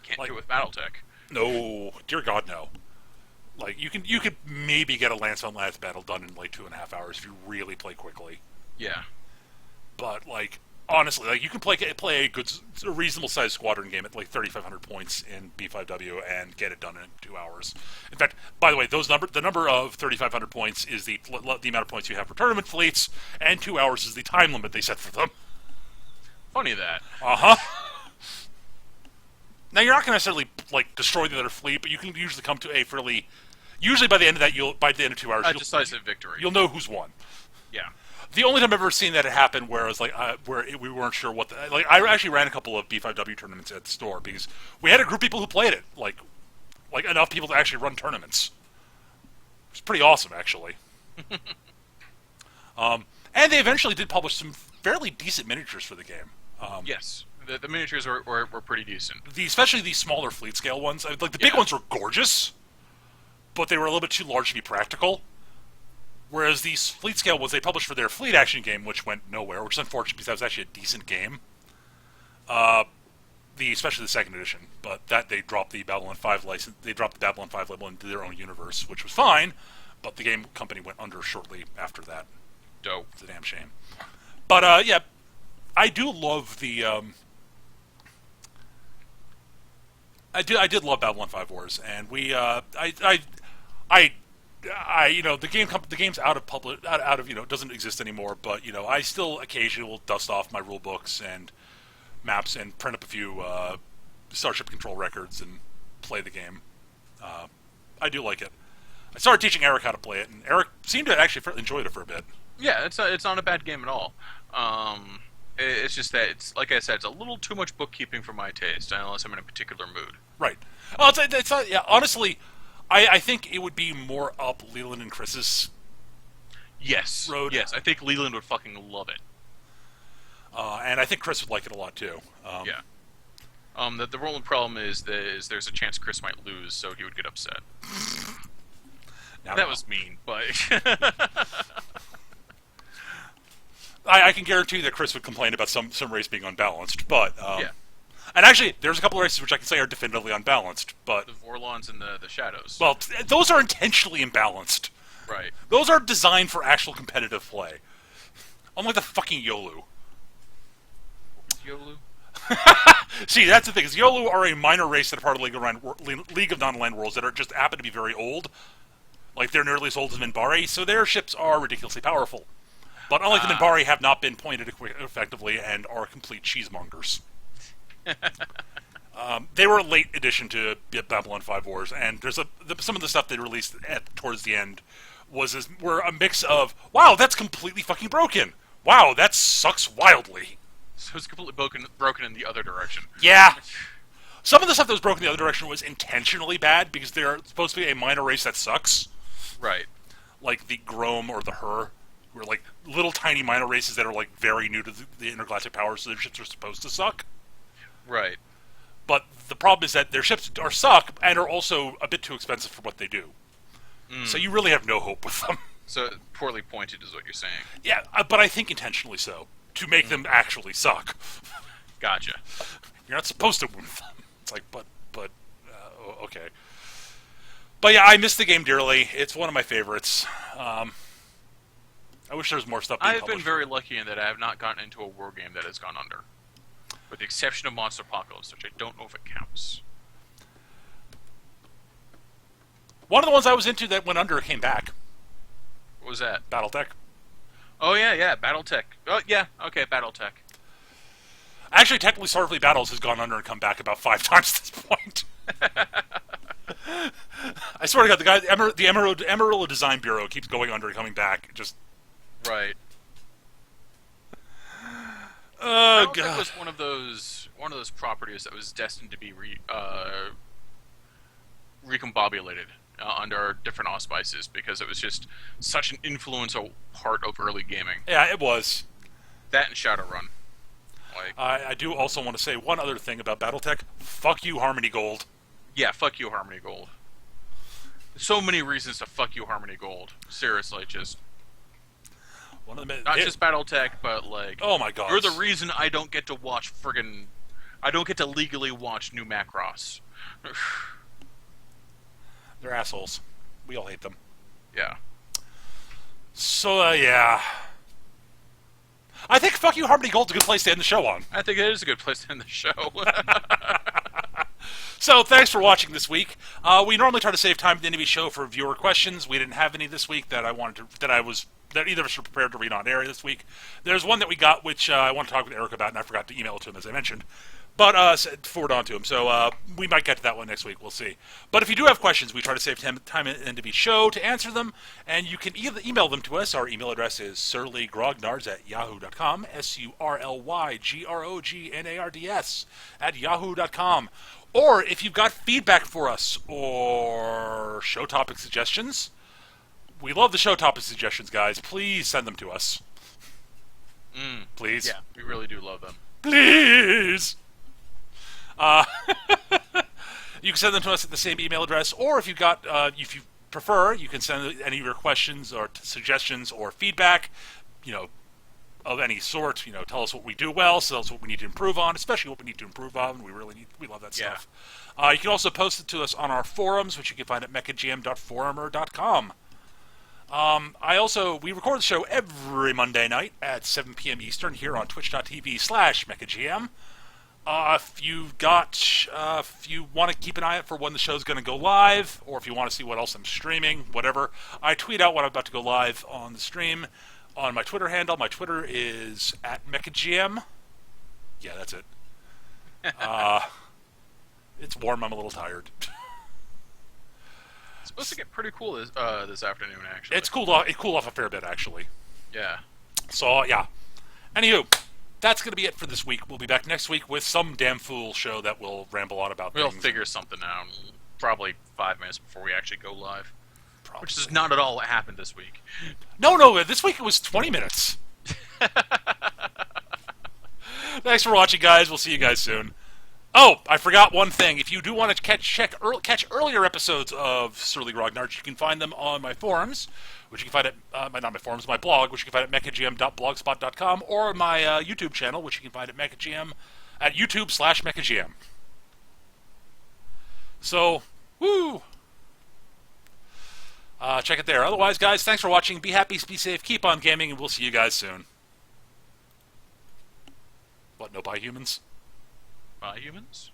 can't do it with Battletech. No, dear God, no. Like you could maybe get a lance-on-lance battle done in like 2.5 hours if you really play quickly. Yeah, but like honestly, like you can play a reasonable-sized squadron game at like 3,500 points in B5W and get it done in 2 hours. In fact, by the way, the number of 3,500 points is the amount of points you have for tournament fleets, and 2 hours is the time limit they set for them. Funny that. Now you're not going to necessarily like destroy the other fleet, but you can usually come to a fairly. Usually by the end of that, by the end of 2 hours, decisive victory. You'll know who's won. Yeah. The only time I've ever seen that it happen where it was like we weren't sure what I actually ran a couple of B5W tournaments at the store because we had a group of people who played it like enough people to actually run tournaments. It's pretty awesome actually. And they eventually did publish some fairly decent miniatures for the game. Yes, the miniatures were pretty decent. Especially these smaller fleet scale ones. Like the big ones were gorgeous, but they were a little bit too large to be practical. Whereas these fleet scale ones they published for their fleet action game, which went nowhere, which is unfortunate because that was actually a decent game. Especially the second edition, but that they dropped the Babylon 5 license. They dropped the Babylon 5 label into their own universe, which was fine. But the game company went under shortly after that. Dope. It's a damn shame. But yeah, I do love the. I did love Babylon 5 Wars, and we the game's out of doesn't exist anymore, but I still occasionally will dust off my rule books and maps and print up a few Starship Control records and play the game. I do like it. I started teaching Eric how to play it, and Eric seemed to actually enjoy it for a bit. Yeah, it's not a bad game at all. It's just that it's like I said, it's a little too much bookkeeping for my taste, unless I'm in a particular mood. Right. Well, it's not, yeah. Honestly, I think it would be more up Leland and Chris's road. Yes, I think Leland would fucking love it. And I think Chris would like it a lot too. Yeah. The rolling problem is there's a chance Chris might lose, so he would get upset. That was mean, but I can guarantee that Chris would complain about some race being unbalanced, but yeah. And actually, there's a couple of races which I can say are definitively unbalanced, but the Vorlons and the Shadows. Well, those are intentionally imbalanced. Right. Those are designed for actual competitive play. Unlike the fucking Yolu. Yolu? See, that's the thing. Is Yolu are a minor race that are part of League of Non-Land Worlds that are just happen to be very old. Like, they're nearly as old as Minbari, so their ships are ridiculously powerful. But unlike the Minbari, have not been pointed effectively and are complete cheesemongers. They were a late addition to Babylon 5 Wars, and there's some of the stuff they released towards the end were a mix of, wow, that's completely fucking broken. Wow, that sucks wildly. So it's completely broken in the other direction. Yeah. Some of the stuff that was broken in the other direction was intentionally bad because they're supposed to be a minor race that sucks. Right. Like the Grom or the Her, who are like little tiny minor races that are like very new to the intergalactic powers, so their ships are supposed to suck. Right. But the problem is that their ships suck and are also a bit too expensive for what they do. So you really have no hope with them. So poorly pointed is what you're saying. Yeah, but I think intentionally so, to make them actually suck. Gotcha. You're not supposed to win them. It's like, okay. But yeah, I miss the game dearly. It's one of my favorites. I I wish there was more stuff being I've been published. very lucky in that I have not gotten into a war game that has gone under. With the exception of Monster Apocalypse, which I don't know if it counts. One of the ones I was into that went under came back. What was that? Battletech. Oh, yeah, Battletech. Oh, yeah, okay, Battletech. Actually, technically, Starfleet Battles has gone under and come back about 5 times at this point. I swear to God, the guy, the Amarillo Design Bureau keeps going under and coming back. Just Right. oh Battletech God, was one of those properties that was destined to be recombobulated under different auspices because it was just such an influential part of early gaming. yeah, it was. That and Shadowrun. Like, I do also want to say one other thing about Battletech. Fuck you, Harmony Gold. yeah, fuck you, Harmony Gold. So many reasons to fuck you, Harmony Gold. Seriously, just One of the not just Battletech, but like, oh my God, you're the reason I don't get to watch I don't get to legally watch New Macross. they're assholes. We all hate them. Yeah. So yeah, I think fuck you, Harmony Gold's a good place to end the show on. I think it is a good place to end the show. So thanks for watching this week. We normally try to save time at the end of each show for viewer questions. We didn't have any this week that either of us were prepared to read on air this week. There's one that we got which I want to talk with Eric about, and I forgot to email it to him as I mentioned, but forward on to him. So we might get to that one next week. We'll see. But if you do have questions, we try to save time at the end of each show to answer them, and you can either email them to us. Our email address is surlygrognards@yahoo.com, surlygrognards@yahoo.com. Or if you've got feedback for us or show topic suggestions, we love the show topic suggestions, guys. Please send them to us. Please. Yeah, we really do love them. Please. You can send them to us at the same email address, or if you prefer, you can send any of your questions or suggestions or feedback, of any sort. Tell us what we do well, tell us what we need to improve on, especially what we need to improve on. We love that stuff. You can also post it to us on our forums, which you can find at mechagm.forumer.com. We record the show every Monday night at 7 p.m. Eastern here on twitch.tv/mechagm. If you want to keep an eye out for when the show's going to go live, or if you want to see what else I'm streaming, whatever, I tweet out when I'm about to go live on the stream on my Twitter handle. My Twitter is @mechagm. Yeah, that's it. It's warm. I'm a little tired. It's supposed to get pretty cool this afternoon, actually. It cooled off a fair bit, actually. Yeah. So, yeah. Anywho, that's going to be it for this week. We'll be back next week with some damn fool show that will ramble on about We'll things. figure something out probably 5 minutes before we actually go live. Probably. Which is not at all what happened this week. No, this week it was 20 minutes. Thanks for watching, guys. We'll see you guys soon. Oh, I forgot one thing. If you do want to catch earlier episodes of Surly Grognards, you can find them on my forums, which you can find at my blog, which you can find at mechagm.blogspot.com, or my YouTube channel, which you can find at YouTube/mechagm. So, woo! Check it there. Otherwise, guys, thanks for watching. Be happy, be safe, keep on gaming, and we'll see you guys soon. What, no bye humans? Bye, humans?